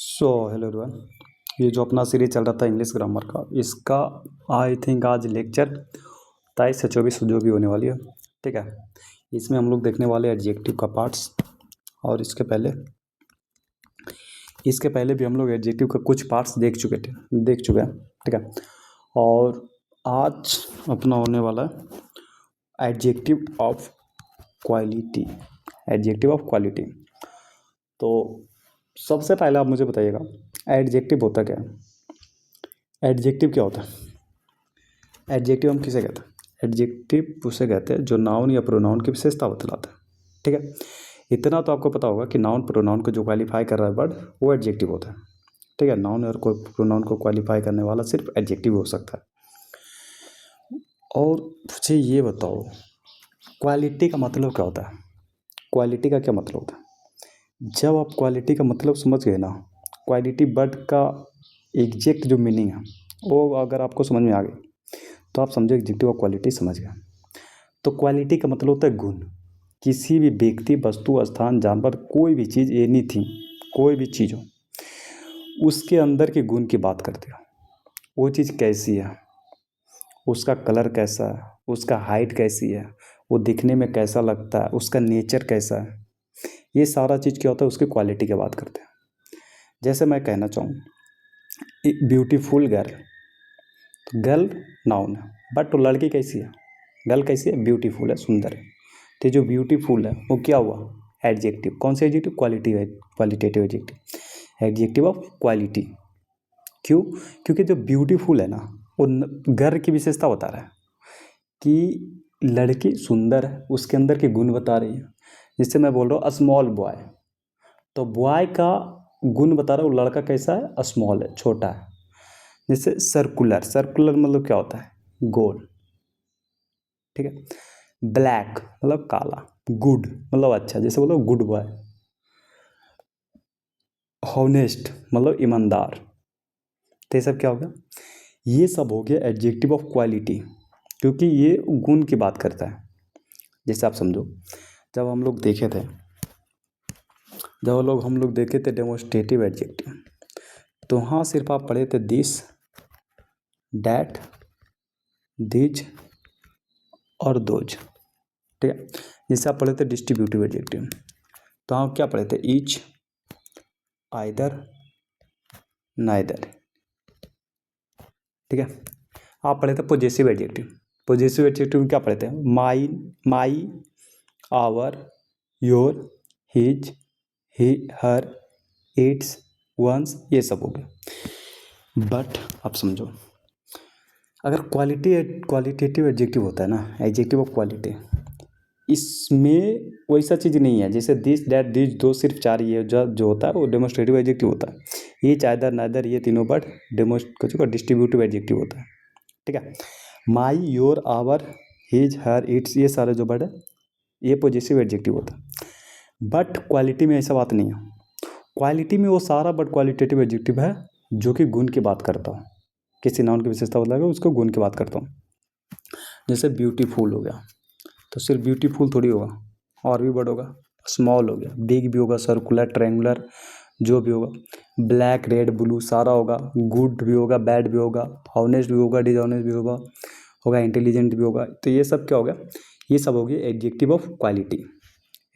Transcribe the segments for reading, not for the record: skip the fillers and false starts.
So hello everyone. ये जो अपना सीरीज चल रहा था इंग्लिश ग्रामर का, इसका आई थिंक आज लेक्चर 23 से 24 जो भी होने वाली है, ठीक है। इसमें हम लोग देखने वाले एडजेक्टिव का पार्ट्स, और इसके पहले भी हम लोग एडजेक्टिव का कुछ पार्ट्स देख चुके हैं, ठीक है। और आज अपना होने वाला एडजेक्टिव ऑफ क्वालिटी। तो सबसे पहले आप मुझे बताइएगा, एडजेक्टिव होता क्या है? एडजेक्टिव क्या होता है? एडजेक्टिव हम किसे कहते हैं? एडजेक्टिव उसे कहते हैं जो नाउन या प्रोनाउन की विशेषता बतलाता है, ठीक है। इतना तो आपको पता होगा कि नाउन प्रोनाउन को जो क्वालिफाई कर रहा है वर्ड, वो एडजेक्टिव होता है, ठीक है। नाउन और प्रोनाउन को क्वालिफाई करने वाला सिर्फ एडजेक्टिव हो सकता है। और मुझे ये बताओ, क्वालिटी का मतलब क्या होता है? क्वालिटी का क्या मतलब होता है? जब आप क्वालिटी का मतलब समझ गए ना, क्वालिटी वर्ड का एग्जैक्ट जो मीनिंग है वो अगर आपको समझ में आ गई, तो आप समझो एडजेक्टिव ऑफ क्वालिटी समझ गए। तो क्वालिटी का मतलब होता है गुण। किसी भी व्यक्ति, वस्तु, स्थान, जानवर, कोई भी चीज़, एनीथिंग, कोई भी चीज़ हो, उसके अंदर के गुण की बात करते हो। वो चीज़ कैसी है, उसका कलर कैसा है, उसका हाइट कैसी है, वो दिखने में कैसा लगता है, उसका नेचर कैसा है, ये सारा चीज़ क्या होता है, उसकी क्वालिटी की बात करते हैं। जैसे मैं कहना चाहूँ, ब्यूटीफुल गर्ल, तो गर्ल नाउन है, बट वो लड़की कैसी है? गर्ल कैसी है? ब्यूटीफुल है, सुंदर है। तो जो ब्यूटीफुल है वो क्या हुआ? एडजेक्टिव। कौन सा adjective? Qualitative adjective, adjective of quality. क्यों? क्योंकि जो ब्यूटीफुल है ना, वो गर्ल की विशेषता बता रहा है कि लड़की सुंदर है, उसके अंदर के गुण बता रही है। जिससे मैं बोल रहा हूँ स्मॉल बॉय, तो बॉय का गुण बता रहा है, वो लड़का कैसा है? स्मॉल है, छोटा है। जैसे सर्कुलर, सर्कुलर मतलब क्या होता है? गोल, ठीक है। ब्लैक मतलब काला। गुड मतलब अच्छा, जैसे बोलो गुड बॉय। हॉनेस्ट मतलब ईमानदार। तो ये सब क्या हो गया? ये सब हो गया एडजेक्टिव ऑफ क्वालिटी, क्योंकि ये गुण की बात करता है। जैसे आप समझो, जब हम लोग देखे थे डेमोस्ट्रेटिव एडजेक्टिव, तो हाँ सिर्फ आप पढ़े थे दिस, डैट, दिज और दोज, ठीक है। जैसे आप पढ़े थे डिस्ट्रीब्यूटिव एडजेक्टिव, तो हाँ क्या पढ़े थे? ईच, आइदर, नाइदर, ठीक है। आप पढ़े थे पॉजेसिव एडजेक्टिव। पॉजेसिव एडजेक्टिव में क्या पढ़े थे? My, our, your, his, he, her, its, one's, ये सब हो गया। बट आप समझो, अगर क्वालिटेटिव एडजेक्टिव होता है ना, एडजेक्टिव ऑफ क्वालिटी, इसमें वैसा चीज़ नहीं है। जैसे दिस, डैट, दिस, दो, सिर्फ चार, ये जो होता है वो डेमोस्ट्रेटिव एडजेक्टिव होता है। ईच, आइदर, नाइदर, ये तीनों वर्ड डिस्ट्रीब्यूटिव एडजेक्टिव होता है, ठीक है। My, your, our, his, her, its, ये सारे जो वर्ड है ये पॉजेसिव एडजेक्टिव होता है। बट क्वालिटी में ऐसा बात नहीं है। क्वालिटी में वो सारा वर्ड क्वालिटेटिव एडजेक्टिव है जो कि गुण की बात करता हूँ, किसी नाउन की विशेषता बताएगा उसको गुण की बात करता हूँ। जैसे ब्यूटीफुल हो गया, तो सिर्फ ब्यूटीफुल थोड़ी होगा, और भी वर्ड होगा। स्मॉल हो गया, बिग भी होगा, सर्कुलर, ट्रायंगुलर, जो भी होगा। ब्लैक, रेड, ब्लू सारा होगा। गुड भी होगा, बैड भी होगा, ऑनेस्ट भी होगा, डिसऑनेस्ट भी होगा इंटेलिजेंट भी होगा। तो ये सब क्या हो गया? ये सब हो गया एडजेक्टिव ऑफ क्वालिटी।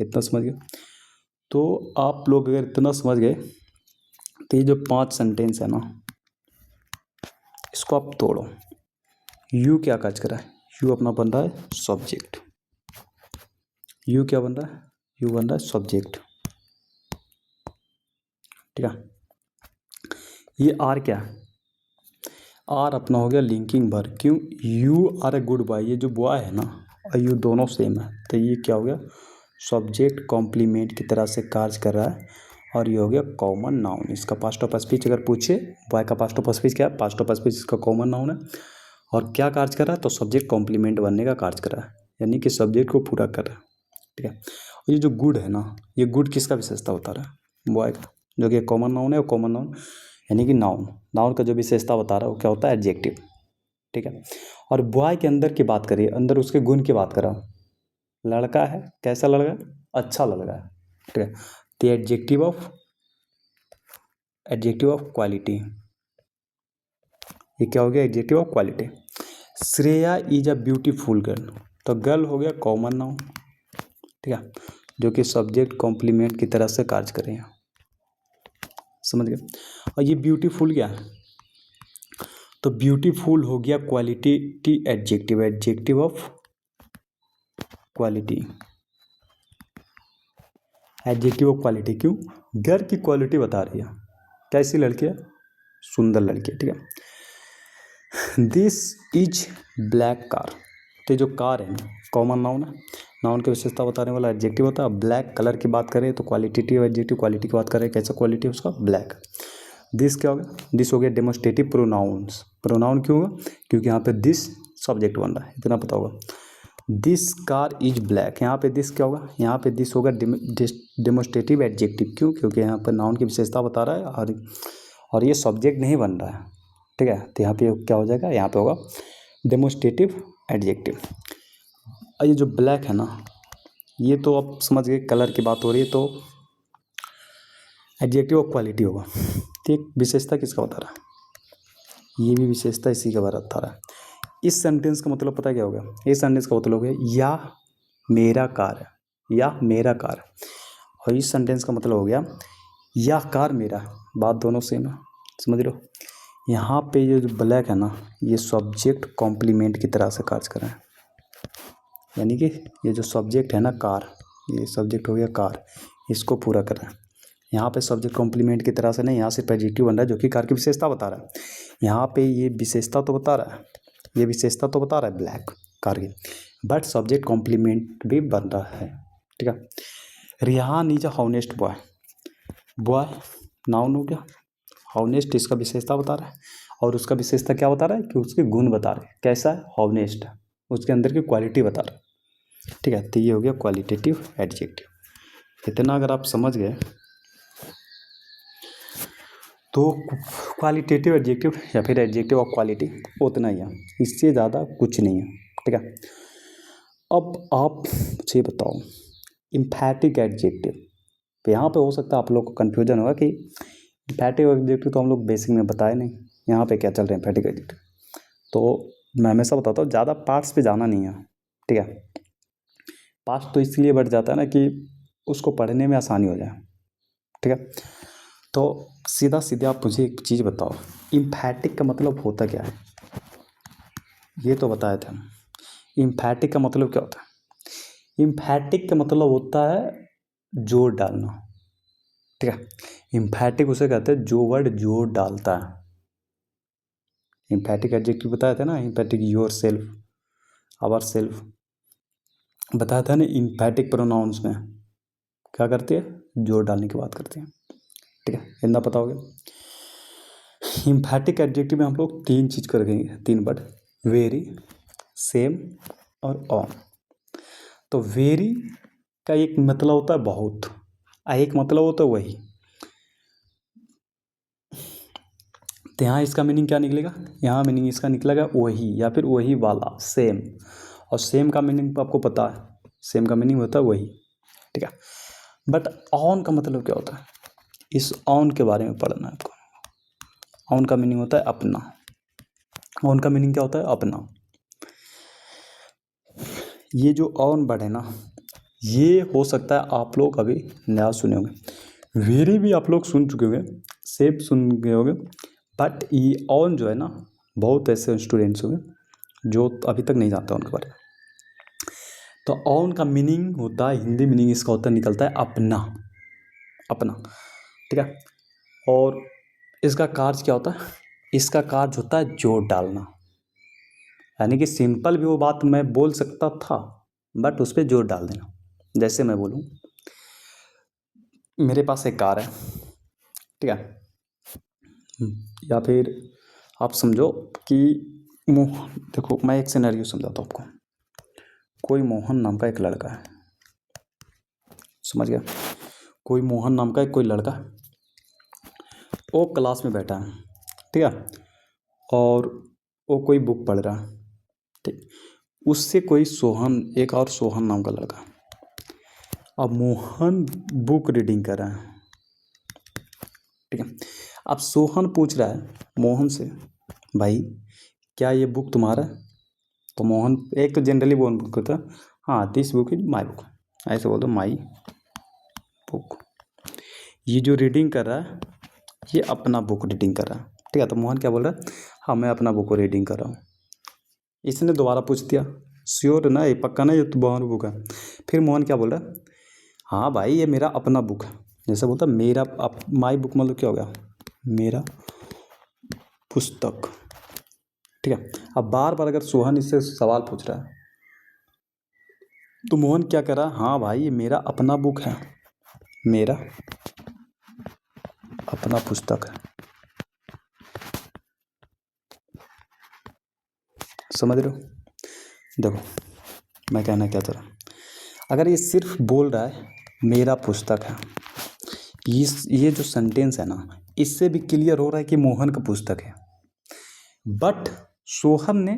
इतना समझ गए? तो आप लोग अगर इतना समझ गए, तो ये जो 5 सेंटेंस है ना, इसको आप तोड़ो। यू क्या काज कर रहा है? यू अपना बन रहा है सब्जेक्ट। यू क्या बन रहा है? यू बन रहा है सब्जेक्ट, ठीक है। ये आर क्या है? आर अपना हो गया लिंकिंग वर्ब। क्यों? You are a good boy, ये जो बॉय है ना और यू दोनों सेम है, तो ये क्या हो गया? सब्जेक्ट कॉम्प्लीमेंट की तरह से कार्य कर रहा है, और ये हो गया कॉमन नाउन। इसका पास्ट ऑफ स्पीच अगर पूछे, बॉय का पास्ट ऑफ स्पीच क्या है? पास्ट ऑफ स्पीच इसका कॉमन नाउन है। और क्या कार्य कर रहा है? तो सब्जेक्ट कॉम्प्लीमेंट बनने का कार्य कर रहा है, यानी कि सब्जेक्ट को पूरा कर रहा है, ठीक है। और ये जो गुड है ना, ये गुड किसका विशेषता बता रहा है? बॉय का, जो कि कॉमन नाउन है। और कॉमन नाउन यानी कि नाउन का जो विशेषता बता रहा है वो क्या होता है? एडजेक्टिव, ठीक है। और बॉय के अंदर की बात करिए, अंदर उसके गुण की बात कर रहा हूँ। लड़का है, कैसा लड़का है? अच्छा लड़का है, ठीक है। तो adjective of adjective of quality, ये क्या हो गया? Adjective of quality. Shreya is a beautiful girl, तो गर्ल हो गया कॉमन नाउन, ठीक है, जो कि सब्जेक्ट कॉम्प्लीमेंट की तरह से कार्य करें, समझ गए। और ये ब्यूटीफुल क्या है? तो ब्यूटीफुल हो गया quality adjective, adjective of quality, adjective of quality. क्यों? गर्ल की क्वालिटी बता रही है, कैसी लड़की है? सुंदर लड़की है, ठीक है। दिस इज ब्लैक कार, तो जो कार है ना कॉमन नाउन है, नाउन की विशेषता बताने वाला एडजेक्टिव होता है। ब्लैक कलर की बात करें तो क्वालिटेटिव एडजेक्टिव, क्वालिटी की बात करें कैसा क्वालिटी है उसका? ब्लैक। दिस क्या होगा? दिस हो गया डेमोस्ट्रेटिव प्रोनाउंस, प्रोनाउन क्यों होगा? क्योंकि यहाँ पे दिस सब्जेक्ट बन रहा है, इतना पता होगा। दिस कार इज ब्लैक, यहाँ पे दिस क्या होगा? यहाँ पे दिस होगा डेमोस्ट्रेटिव एडजेक्टिव, क्यों? क्योंकि यहाँ पर नाउन की विशेषता बता रहा है और ये सब्जेक्ट नहीं बन रहा है, ठीक है। तो यहाँ पे क्या हो जाएगा? यहाँ पे होगा डेमोस्ट्रेटिव एडजेक्टिव। और ये जो ब्लैक है ना, ये तो आप समझ गए कलर की बात हो रही है, तो एडजेक्टिव ऑफ क्वालिटी होगा। तो एक विशेषता किसका बता रहा है? ये भी विशेषता इसी का बता रहा है। इस सेंटेंस का मतलब पता क्या होगा? इस सेंटेंस का मतलब हो गया या मेरा कार है, या मेरा कार। और इस सेंटेंस का मतलब हो गया या कार मेरा, बात दोनों सेम है, समझ लो। यहाँ पे ये जो ब्लैक है ना, ये सब्जेक्ट कॉम्प्लीमेंट की तरह से कार्य कर रहा है, यानी कि ये जो सब्जेक्ट है ना कार, ये सब्जेक्ट हो गया कार, इसको पूरा कर रहा है। यहाँ पे सब्जेक्ट कॉम्प्लीमेंट की तरह से नहीं, यहाँ सिर्फ एडजेक्टिव बन रहा है जो कि कार की विशेषता बता रहा है। यहाँ पे ये विशेषता तो बता रहा है, ये विशेषता तो बता रहा है ब्लैक कार की, बट सब्जेक्ट कॉम्प्लीमेंट भी बन रहा है, ठीक है। Rihan is a honest boy, boy noun हो गया, हॉनेस्ट इसका विशेषता बता रहा है, और उसका विशेषता क्या बता रहा है? कि उसके गुण बता रहे हैं, कैसा है? हॉनेस्ट है, उसके अंदर की क्वालिटी बता रहा है, ठीक है। तो ये हो गया क्वालिटेटिव एडजेक्टिव। इतना अगर आप समझ गए तो क्वालिटेटिव एडजेक्टिव या फिर एडजेक्टिव ऑफ क्वालिटी उतना ही है, इससे ज़्यादा कुछ नहीं है, ठीक है। अब आप मुझे बताओ इम्फैटिक एडजेक्टिव, तो यहाँ पे हो सकता है आप लोग को कन्फ्यूजन होगा कि इम्फैटिक एडजेक्टिव तो हम लोग बेसिक में बताए नहीं, यहाँ पे क्या चल रहा है इम्फैटिक एडजेक्टिव। तो मैं हमेशा बताता हूँ ज़्यादा पार्ट्स पे जाना नहीं है, ठीक है। पार्ट्स तो इसलिए बढ़ जाता है ना कि उसको पढ़ने में आसानी हो जाए, ठीक है। तो सीधा सीधा आप मुझे एक चीज़ बताओ, इम्फैटिक का मतलब होता क्या है? ये तो बताए थे। इम्फैटिक का मतलब क्या होता है? इम्फैटिक का मतलब होता है जोर डालना, ठीक है। इम्फैटिक उसे कहते हैं जो वर्ड जोर डालता है। इम्फैटिक एडजेक्टिव बताया था ना, emphatic your self, our self, बताया था ना। इम्फैटिक प्रोनाउंस में क्या करती है? जोर डालने की बात करती है, ठीक है, इतना पता हो गया। इम्फैटिक एडजेक्टिव में हम लोग तीन चीज़ करेंगे, तीन वर्ड, वेरी, सेम और ऑन। तो वेरी का एक मतलब होता है बहुत, एक मतलब होता है वही। तो यहाँ इसका मीनिंग क्या निकलेगा? यहाँ मीनिंग इसका निकलेगा वही या फिर वही वाला, सेम। और सेम का मीनिंग तो आपको पता है, सेम का मीनिंग होता है वही, ठीक है। बट ऑन का मतलब क्या होता है? इस ऑन के बारे में पढ़ना है आपको। ऑन का मीनिंग होता है अपना। ऑन का मीनिंग क्या होता है? अपना। ये जो ऑन वर्ड है ना, ये हो सकता है आप लोग अभी नया सुने होंगे, वेरी भी आप लोग सुन चुके होंगे, सेम सुन गए होंगे, बट ये ऑन जो है ना, बहुत ऐसे स्टूडेंट्स होंगे जो अभी तक नहीं जानते उनके बारे में। तो ऑन का मीनिंग होता है, हिंदी मीनिंग इसका होता है, निकलता है अपना, अपना, ठीक है। और इसका कार्य क्या होता है? इसका कार्य होता है जोर डालना, यानी कि सिंपल भी वो बात मैं बोल सकता था, बट उस पर जोर डाल देना। जैसे मैं बोलूँ, मेरे पास एक कार है, ठीक है, या फिर आप समझो कि देखो मैं एक सिनेरियो समझाता हूँ आपको। कोई मोहन नाम का एक लड़का है, समझ गया? कोई मोहन नाम का एक कोई लड़का, वो क्लास में बैठा है, ठीक है, और वो कोई बुक पढ़ रहा है, ठीक। उससे कोई सोहन, एक और सोहन नाम का लड़का, अब मोहन बुक रीडिंग कर रहा है, ठीक है। अब सोहन पूछ रहा है मोहन से, भाई क्या ये बुक तुम्हारा है? तो मोहन एक तो जनरली बोल करता है, हाँ this book is my book, ऐसे बोल दो माई बुक। ये जो रीडिंग कर रहा है ये अपना बुक रीडिंग कर रहा है, ठीक है। तो मोहन क्या बोल रहा है, हाँ मैं अपना बुक को रीडिंग कर रहा हूँ। इसने दोबारा पूछ दिया, श्योर ना, ये पक्का ना ये तुम्हारा बुक है? फिर मोहन क्या बोल रहा है, हाँ भाई ये मेरा अपना बुक है। जैसे बोलता मेरा माई बुक मतलब क्या हो गया, मेरा पुस्तक, ठीक है। अब बार बार अगर सोहन इससे सवाल पूछ रहा है तो मोहन क्या कर रहा है, हाँ भाई ये मेरा अपना बुक है, मेरा अपना पुस्तक है। समझ रहे हो? देखो मैं कहना क्या चाह रहा हूँ, अगर ये सिर्फ बोल रहा है मेरा पुस्तक है, ये जो सेंटेंस है ना, इससे भी क्लियर हो रहा है कि मोहन का पुस्तक है। बट सोहन ने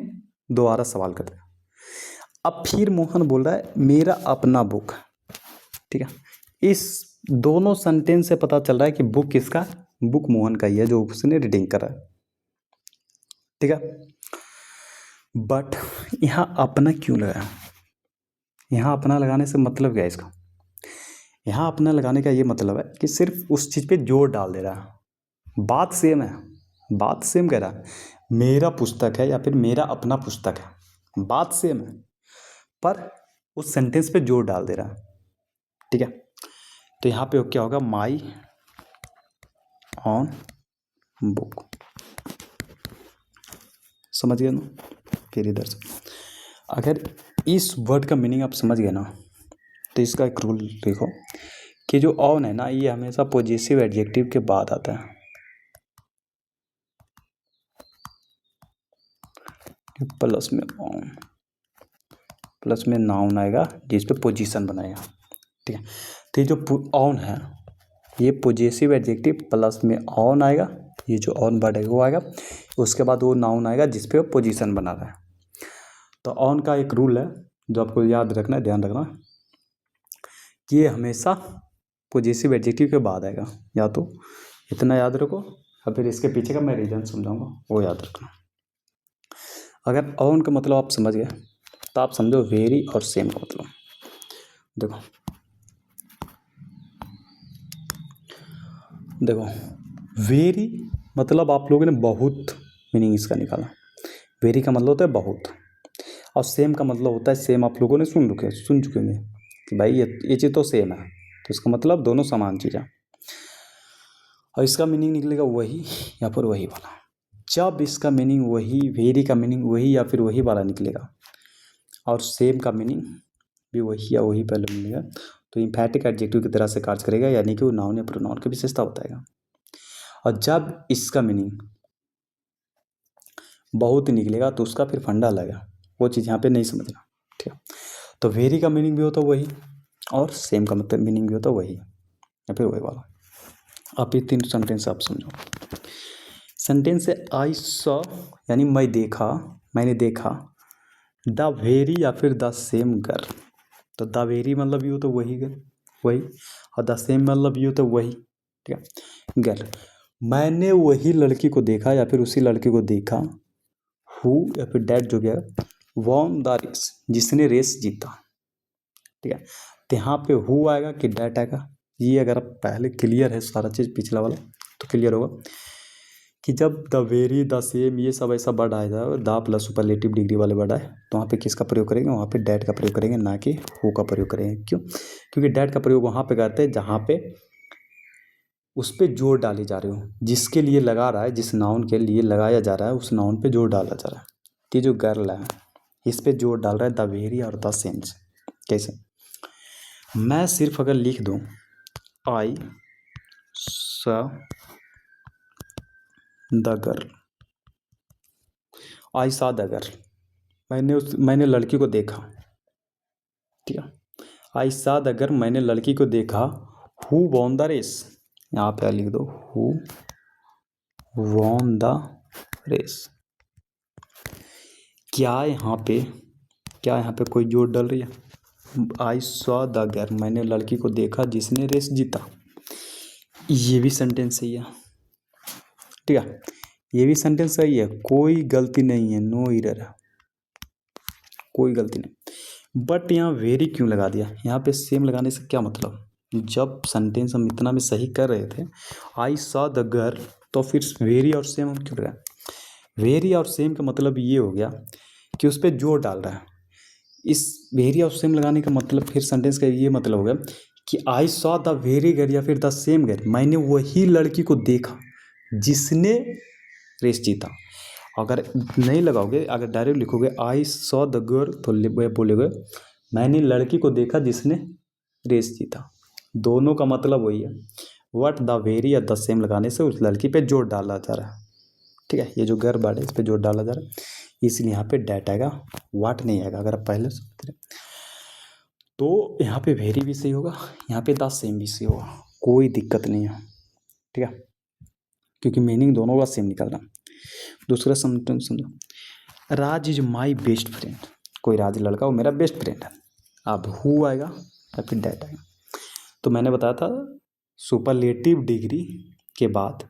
दोबारा सवाल कर दिया। अब फिर मोहन बोल रहा है मेरा अपना बुक, ठीक है। इस दोनों सेंटेंस से पता चल रहा है कि बुक किसका, बुक मोहन का ही है जो उसने रीडिंग करा है, ठीक है। बट यहाँ अपना क्यों लगाया? यहाँ अपना लगाने से मतलब क्या है इसका? यहाँ अपना लगाने का ये मतलब है कि सिर्फ उस चीज़ पे जोर डाल दे रहा है। बात सेम है, बात सेम कह रहा है, मेरा पुस्तक है या फिर मेरा अपना पुस्तक है, बात सेम है, पर उस सेंटेंस पे जोर डाल दे रहा है, ठीक है। तो यहाँ पे क्या होगा, माई ऑन बुक। समझ गए ना? फिर इधर से अगर इस वर्ड का मीनिंग आप समझ गए ना, तो इसका एक रूल देखो कि जो ऑन है ना, ये हमेशा पॉजिटिव एडजेक्टिव के बाद आता है। प्लस में ऑन, प्लस में नाउन आएगा जिस पे पोजीशन बनाएगा, ठीक है। तो ये जो ऑन है ये पॉजिटिव एडजेक्टिव प्लस में ऑन आएगा, ये जो ऑन वर्ड है वो आएगा, उसके बाद वो नाउन आएगा जिस पे पोजीशन बना रहा है। तो ऑन का एक रूल है जो आपको याद रखना है, ध्यान रखना, कि ये हमेशा पॉजिटिव एडजेक्टिव के बाद आएगा। या तो इतना याद रखो और फिर इसके पीछे का मैं रीजन समझाऊंगा, वो याद रखना। अगर ऑन का मतलब आप समझ गए तो आप समझो वेरी और सेम का मतलब। देखो वेरी मतलब आप लोगों ने बहुत मीनिंग इसका निकाला। वेरी का मतलब होता है बहुत, और सेम का मतलब होता है, सेम आप लोगों ने सुन चुके हैं कि भाई ये चीज़ तो सेम है, तो इसका मतलब दोनों समान चीज़ें। और इसका मीनिंग निकलेगा वही या फिर वही वाला। जब इसका मीनिंग वही, वेरी का मीनिंग वही या फिर वही वाला निकलेगा, और सेम का मीनिंग भी वही या वही पहले मिलेगा, तो इम्फैटिक एडजेक्टिव की तरह से कार्य करेगा, यानी कि वो नाउन या प्रोनाउन की विशेषता बताएगा। और जब इसका मीनिंग बहुत निकलेगा तो उसका फिर फंडा अलग है, वो चीज़ यहाँ पे नहीं समझना, ठीक है। तो वेरी का मीनिंग भी होता वही और सेम का मतलब मीनिंग भी होता वही या फिर वही वाला। आप ये 3 सेंटेंस आप समझो। सेंटेंस है आई सॉ यानी मैं देखा, मैंने देखा, द वेरी या फिर द सेम गर्ल। तो द वेरी मतलब ये हो तो वही गर्ल, वही, और द सेम मतलब ये हो तो वही, ठीक है, गर्ल। मैंने वही लड़की को देखा या फिर उसी लड़के को देखा, हु या फिर डैट जो गया, वॉन द रेस, जिसने रेस जीता, ठीक है। तो यहाँ पे हु आएगा कि डैट आएगा, ये अगर आप पहले क्लियर है सारा चीज़ पिछला वाला तो क्लियर होगा कि जब द वेरी द सेम ये सब ऐसा वर्ड आएगा, द प्लस सुपरलेटिव डिग्री वाले वर्ड आए, तो वहाँ पे किसका प्रयोग करेंगे, वहाँ पे डैट का प्रयोग करेंगे, ना कि हु का प्रयोग करेंगे। क्यों? क्योंकि डैट का प्रयोग वहाँ पे करते हैं जहाँ पे उस पर जोर डाली जा रही हो, जिसके लिए लगा रहा है, जिस नाउन के लिए लगाया जा रहा है उस नाउन पे जोर डाला जा रहा है। कि जो गर्ल है इस पे जोर डाल रहा है द वेरी और द सेम से। कैसे? मैं सिर्फ अगर लिख दूँ आई स द गर्ल, आई सा द गर्ल, मैंने लड़की को देखा, ठीक है। आई सा द गर्ल, मैंने लड़की को देखा, हु वॉन द रेस, यहाँ पे लिख दो हु वॉन द रेस। क्या यहाँ पे कोई जोर डल रही है? आई सॉ द गर्ल, मैंने लड़की को देखा जिसने रेस जीता, ये भी सेंटेंस सही है, ठीक है, ये भी सेंटेंस सही है, कोई गलती नहीं है, नो एरर है, कोई गलती नहीं। बट यहाँ वेरी क्यों लगा दिया? यहाँ पे सेम लगाने से क्या मतलब? जब सेंटेंस हम इतना में सही कर रहे थे, आई सॉ द गर्ल, तो फिर वेरी और सेम हम क्यों लगाए? वेरी और सेम का मतलब ये हो गया कि उस पर जोर डाल रहा है। इस वेरी और सेम लगाने का मतलब फिर सेंटेंस का ये मतलब हो गया कि I saw the very girl या फिर द सेम गर्ल, मैंने वही लड़की को देखा जिसने रेस जीता। अगर नहीं लगाओगे, अगर डायरेक्ट लिखोगे आई सॉ द गर्ल, तो बोलोगे मैंने लड़की को देखा जिसने रेस जीता। दोनों का मतलब वही है। वट द वेरी या द सेम लगाने से उस लड़की पे जोर डाला जा रहा है। ठीक है, ये जो गर्ल वर्ड है इस पर जोर डाला जा रहा है, इसलिए यहाँ पे डैट आएगा, वाट नहीं आएगा। अगर आप पहले सोचते तो यहाँ पे वेरी भी सही होगा, यहाँ पे द सेम भी सही होगा, कोई दिक्कत नहीं है। ठीक है, क्योंकि मीनिंग दोनों का सेम निकल रहा। दूसरा सेंटेंस समझो, राज इज माई बेस्ट फ्रेंड। कोई राज लड़का वो मेरा बेस्ट फ्रेंड है। अब हु आएगा या फिर डैट आएगा? तो मैंने बताया था सुपरलेटिव डिग्री के बाद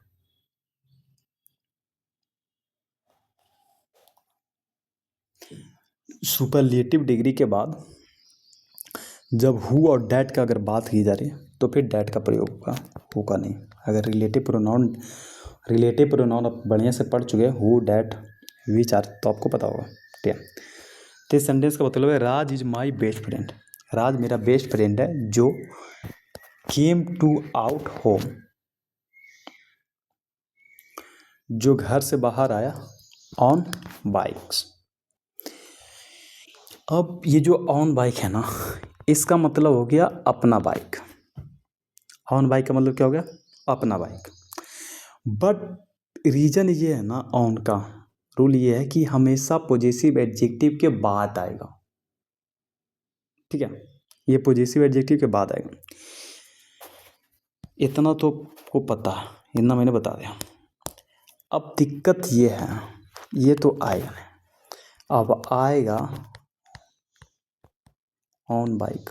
सुपरलेटिव डिग्री के बाद जब हु और डैट का अगर बात की जा रही है तो फिर डैट का प्रयोग होगा, होगा नहीं। अगर रिलेटिव प्रोनाउन आप बढ़िया से पढ़ चुके हैं, हु डैट विच आर, तो आपको पता होगा। ठीक है, तो इस सेंटेंस का मतलब है राज इज माई बेस्ट फ्रेंड। राज मेरा बेस्ट फ्रेंड है जो केम टू आउट होम, जो घर से बाहर आया ऑन बाइक्स। अब ये जो ऑन बाइक है ना, इसका मतलब हो गया अपना बाइक। ऑन बाइक का मतलब क्या हो गया? अपना बाइक। बट रीजन ये है ना, ऑन का रूल ये है कि हमेशा पॉजिटिव एडजेक्टिव के बाद आएगा। ठीक है, ये पॉजिटिव एडजेक्टिव के बाद आएगा, इतना तो को पता है, इतना मैंने बता दिया। अब दिक्कत ये है, ये तो आएगा, अब आएगा ऑन बाइक।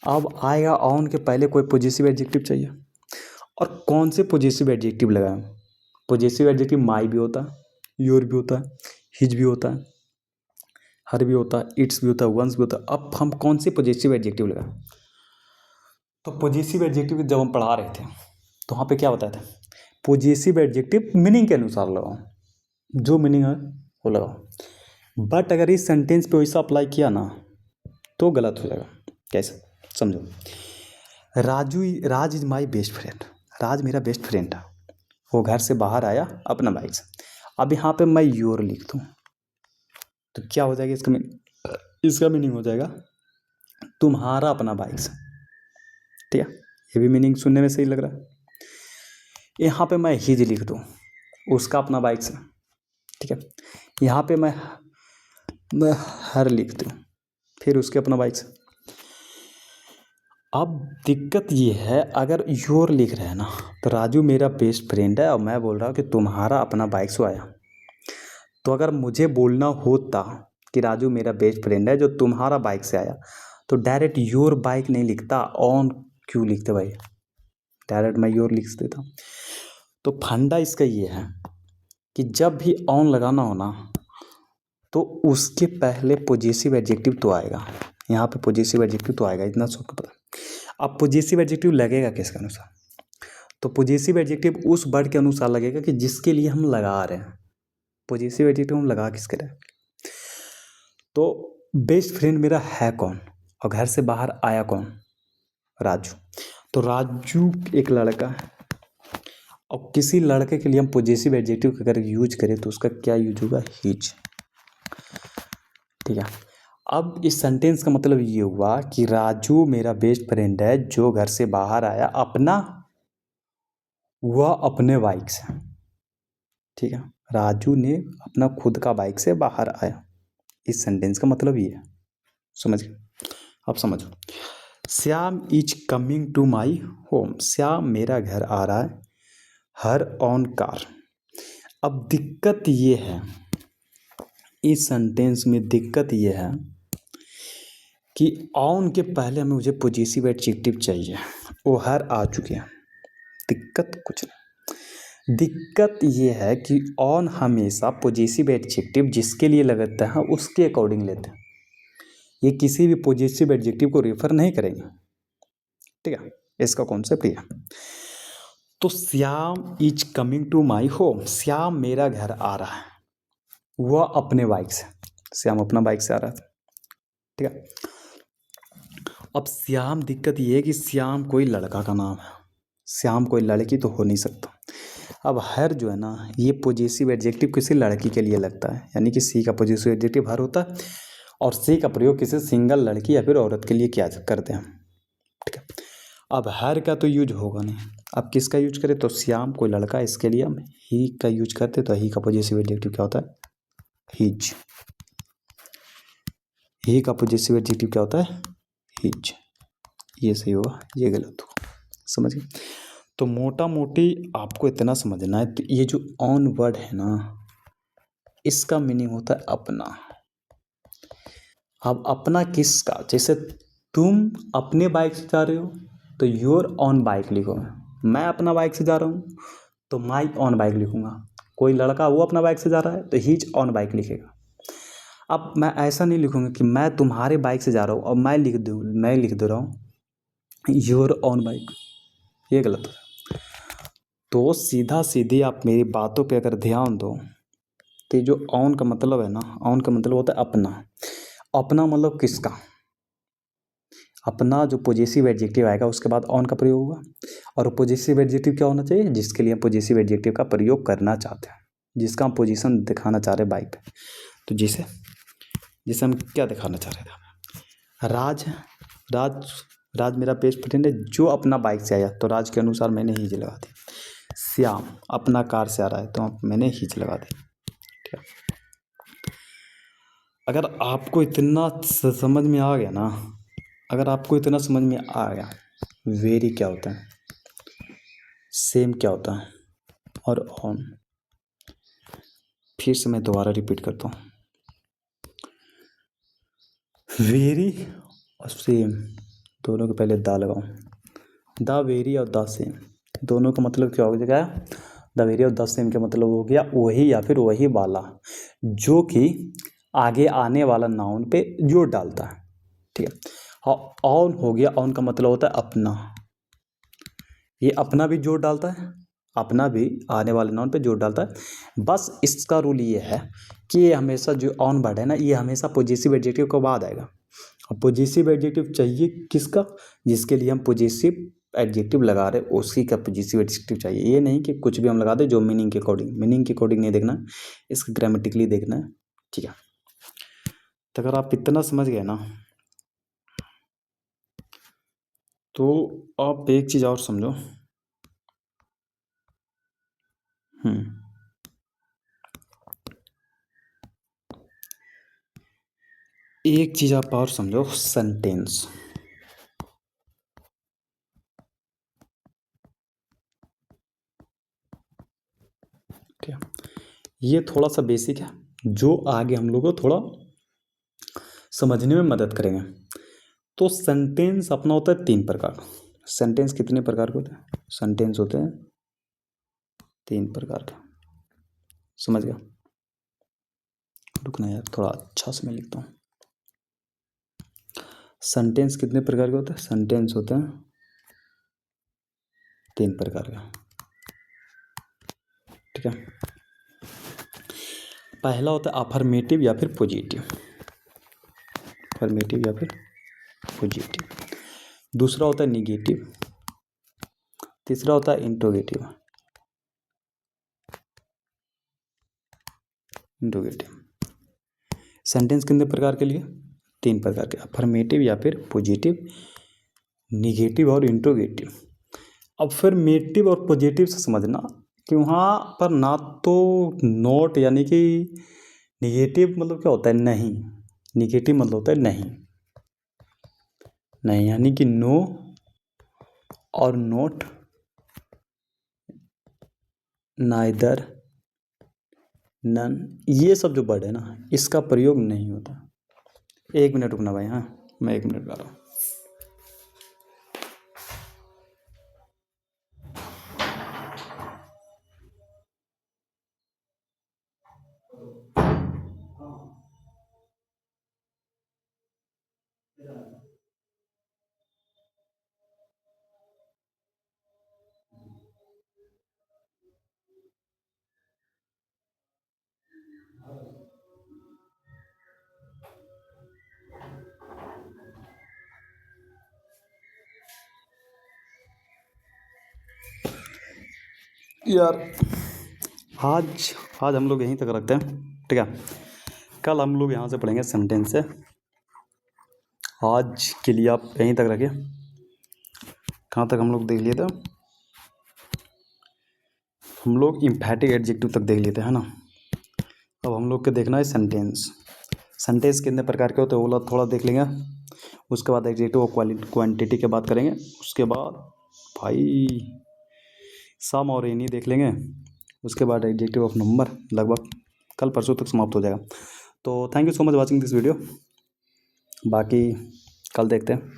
अब आएगा ऑन के पहले कोई पॉजिटिव एडजेक्टिव चाहिए, और कौन से पॉजिटिव एडजेक्टिव लगाएं? पॉजिटिव एडजेक्टिव माई भी होता है, योर भी होता है, हिज भी होता है, हर भी होता है, इट्स भी होता है, वंस भी होता है। अब हम कौन से पॉजिटिव एडजेक्टिव लगाएं? तो पॉजिटिव एडजेक्टिव जब हम पढ़ा रहे थे तो वहाँ पे क्या बताया था? पॉजिटिव एडजेक्टिव मीनिंग के अनुसार लगाओ, जो मीनिंग है वो लगाओ। बट अगर इस सेंटेंस पे वैसा अप्लाई किया ना तो गलत हो जाएगा। कैसे? समझो, राज इज माई बेस्ट फ्रेंड, राज मेरा बेस्ट फ्रेंड है, वो घर से बाहर आया अपना बाइक से। अब यहाँ पे मैं योर लिख दूँ तो क्या हो जाएगा? इसका मीनिंग हो जाएगा तुम्हारा अपना बाइक से। ठीक है, ये भी मीनिंग सुनने में सही लग रहा है। यहाँ पे मैं हिज लिख दूँ, उसका अपना बाइक से। ठीक है, यहाँ पे मैं हर लिख दूँ, फिर उसके अपना बाइक से। अब दिक्कत ये है, अगर योर लिख रहे हैं ना तो राजू मेरा बेस्ट फ्रेंड है और मैं बोल रहा हूँ कि तुम्हारा अपना बाइक से आया, तो अगर मुझे बोलना होता कि राजू मेरा बेस्ट फ्रेंड है जो तुम्हारा बाइक से आया, तो डायरेक्ट योर बाइक नहीं लिखता, ऑन क्यों लिखते भाई? डायरेक्ट मैं योर लिख देता। तो फंडा इसका ये है कि जब भी ऑन लगाना हो ना तो उसके पहले पॉजिटिव एडजेक्टिव तो आएगा। यहाँ पे पॉजिटिव एडजेक्टिव तो आएगा, इतना सबको पता। अब पॉजिटिव एडजेक्टिव लगेगा किसके अनुसार? तो पॉजिटिव एडजेक्टिव उस वर्ड के अनुसार लगेगा कि जिसके लिए हम लगा रहे हैं। पॉजिटिव एडजेक्टिव हम लगा किसके रहे? तो बेस्ट फ्रेंड मेरा है कौन, और घर से बाहर आया कौन? राजू। तो राजू एक लड़का है, और किसी लड़के के लिए हम पॉजिटिव एडजेक्टिव अगर यूज करें तो उसका क्या यूज होगा? हिज। ठीक है, अब इस सेंटेंस का मतलब ये हुआ कि राजू मेरा बेस्ट फ्रेंड है जो घर से बाहर आया वह अपने बाइक से। ठीक है, राजू ने अपना खुद का बाइक से बाहर आया, इस सेंटेंस का मतलब ये है। समझ गए? अब समझो, Shyam is coming to my home, Shyam मेरा घर आ रहा है, हर ऑन कार। अब दिक्कत ये है, इस सेंटेंस में दिक्कत ये है कि ऑन के पहले हमें मुझे पॉजिटिव एडजेक्टिव चाहिए, वो हर आ चुके हैं, दिक्कत कुछ नहीं। दिक्कत ये है कि ऑन हमेशा पॉजिटिव एडजेक्टिव जिसके लिए लगता है उसके अकॉर्डिंग लेते हैं, ये किसी भी पॉजिटिव एडजेक्टिव को रेफर नहीं करेंगे। ठीक है, इसका कॉन्सेप्ट ये है। तो Shyam is coming to my home, Shyam मेरा घर आ रहा है, वह अपने बाइक से, श्याम अपना बाइक से आ रहा था। ठीक है, अब श्याम, दिक्कत ये है कि श्याम कोई लड़का का नाम है, श्याम कोई लड़की तो हो नहीं सकता। अब हर जो है ना, ये पॉजिटिव एडजेक्टिव किसी लड़की के लिए लगता है, यानी कि सी का पॉजिटिव एडजेक्टिव हर होता है और सी का प्रयोग किसी सिंगल लड़की या फिर औरत के लिए किया करते हैं। ठीक है, अब हर का तो यूज होगा नहीं, अब किसका यूज करें? तो श्याम कोई लड़का, इसके लिए हम ही का यूज करते, तो ही का पॉजिटिव एडजेक्टिव क्या होता है? हिज। ही का पॉजिटिव एडजेक्टिव क्या होता है? हिज। ये सही होगा, ये गलत होगा। समझ गए? तो मोटा मोटी आपको इतना समझना है, तो ये जो ऑन वर्ड है ना, इसका मीनिंग होता है अपना। अब अपना किसका? जैसे तुम अपने बाइक से जा रहे हो तो योर ऑन बाइक लिखोगे, मैं अपना बाइक से जा रहा हूँ तो माई ऑन बाइक लिखूंगा। कोई लड़का वो अपना बाइक से जा रहा है तो हीज ऑन बाइक लिखेगा। अब मैं ऐसा नहीं लिखूंगा कि मैं तुम्हारे बाइक से जा रहा हूँ और मैं लिख दे रहा हूँ योर ऑन बाइक, ये गलत है। तो सीधा सीधी आप मेरी बातों पे अगर ध्यान दो तो जो ऑन का मतलब है ना, ऑन का मतलब होता है अपना। अपना मतलब किसका? अपना जो पॉजिटिव एडजेक्टिव आएगा उसके बाद ऑन का प्रयोग होगा। और पॉजिटिव एडजेक्टिव क्या होना चाहिए? जिसके लिए हम पॉजिटिव एडजेक्टिव का प्रयोग करना चाहते हैं, जिसका हम पोजीशन दिखाना चाह रहे हैं बाइक पे। तो जिसे हम क्या दिखाना चाह रहे थे? राज है, राज मेरा बेस्ट फ्रेंड है जो अपना बाइक से आया, तो राज के अनुसार मैंने हीज लगा दी। श्याम अपना कार से आ रहा है तो मैंने हीज लगा दी। ठीक है, अगर आपको इतना समझ में आ गया ना, अगर आपको इतना समझ में आ गया वेरी क्या होता है, सेम क्या होता है और ऑन, फिर से मैं दोबारा रिपीट करता हूँ। वेरी और सेम दोनों के पहले दा लगाओ, द वेरी और द सेम दोनों का मतलब क्या हो जाएगा? द वेरी और द सेम का मतलब हो गया वही या फिर वही वाला, जो कि आगे आने वाला नाउन पे जोड़ डालता है। ठीक है, हाँ, ऑन हो गया, ऑन का मतलब होता है अपना, ये अपना भी जोड़ डालता है, अपना भी आने वाले नाउन पे जोड़ डालता है। बस इसका रूल ये है कि ये हमेशा जो ऑन वर्ड है ना, ये हमेशा पॉजिटिव एडजेक्टिव के बाद आएगा। और पॉजिटिव एडजेक्टिव चाहिए किसका? जिसके लिए हम पॉजिटिव एडजेक्टिव लगा रहे उसी का पॉजिटिव एडजेक्टिव चाहिए। ये नहीं कि कुछ भी हम लगा दें जो मीनिंग के अकॉर्डिंग नहीं देखना, इसको ग्रामेटिकली देखना है। ठीक है, तो अगर आप इतना समझ गए ना, तो आप एक चीज़ और समझो। एक चीज़ आप और समझो, सेंटेंस। ठीक है, ये थोड़ा सा बेसिक है जो आगे हम लोग को थोड़ा समझने में मदद करेंगे। तो सेंटेंस अपना होता है 3 प्रकार का। सेंटेंस कितने प्रकार के होते हैं? सेंटेंस होते हैं 3 प्रकार के। समझ गया? रुकना यार, थोड़ा अच्छा से मैं लिखता हूँ। सेंटेंस कितने प्रकार के होते हैं? सेंटेंस होते हैं 3 प्रकार के। ठीक है, पहला होता है अफर्मेटिव या फिर पॉजिटिव, अफर्मेटिव या फिर पॉजिटिव। दूसरा होता है निगेटिव, तीसरा होता है इंट्रोगेटिव। सेंटेंस कितने प्रकार के लिए? 3 प्रकार के, अफर्मेटिव या फिर पॉजिटिव, निगेटिव और इंट्रोगेटिव। अफर्मेटिव और पॉजिटिव से समझना कि वहाँ पर ना तो नोट यानी कि निगेटिव मतलब क्या होता है? नहीं। निगेटिव मतलब होता है नहीं, नहीं यानी कि नो और नोट, नाइदर, नन, ये सब जो वर्ड है ना, इसका प्रयोग नहीं होता। 1 मिनट रुकना भाई, हाँ मैं 1 मिनट ला रहा हूँ। यार आज आज हम लोग यहीं तक रखते हैं, ठीक है। कल हम लोग यहाँ से पढ़ेंगे सेंटेंस से। आज के लिए आप यहीं तक रखिए। कहाँ तक हम लोग देख लिए थे? हम लोग इम्फैटिक एडजेक्टिव तक देख लेते हैं ना। अब हम लोग को देखना है सेंटेंस। सेंटेंस कितने प्रकार के होते हैं वो थोड़ा देख लेंगे। उसके बाद एडजेक्टिव और क्वांटिटी की बात करेंगे। उसके बाद भाई सम और एनी देख लेंगे। उसके बाद एडजेक्टिव ऑफ नंबर लगभग कल परसों तक समाप्त हो जाएगा। तो thank you so much watching this video. बाकी कल देखते हैं।